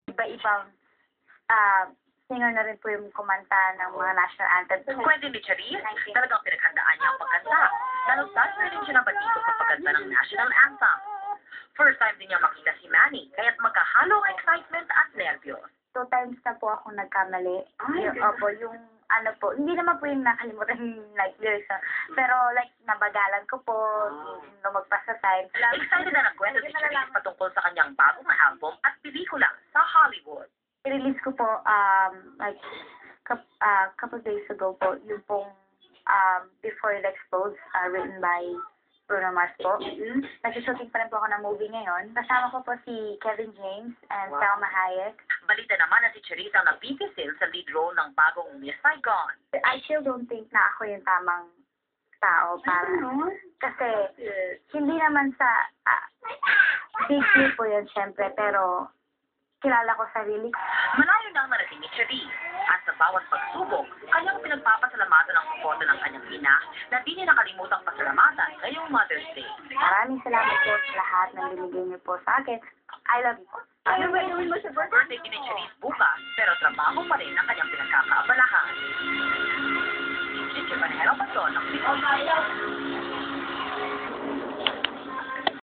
Iba-ibang singer na rin po yung kumanta ng mga national anthem. Kwento ni Charisse, talagang pinaghandaan niya ang pagkanta. Nalugtas na rin siya ng batito sa pagkanta ng national anthem. First time din niya makita si Manny, kaya't magkahalo ang excitement at nervyos. 2 times na po ako nagkamali. Yung ano po, hindi naman po yung nakalimutan yung like lyrics. Pero like nabagalan ko po, lumagpas sa time. Excited na nagkwento si Charisse patungkol sa kanyang bagong album at pelikula sa Hollywood. I-release ko po like couple days ago po yung pong Before It Explodes, written by Bruno Mars po. Nag-shooting pa rin po ako ng movie ngayon. Kasama ko po si Kevin James and Salma Hayek. Balita naman na si Charisse ang napipisil sa lead role ng bagong Miss Saigon. I still don't think na ako yung tamang tao para kasi hindi naman sa big deal po yun syempre, pero kilala ko sarili ko. Malayo na ang narating ni Charisse at sa bawat pagsubok, kanyang pinagpapasalamatan ang suporta ng kanyang ina na di niya nakalimutang pasalamatan ngayong Mother's Day. Maraming salamat po sa lahat ng binigay niyo po sa akin. I love you po. Ano ba inuwi mo sa birthday ni Charisse bukas, pero trabaho pa rin ang kanyang pinagkakaabalahan.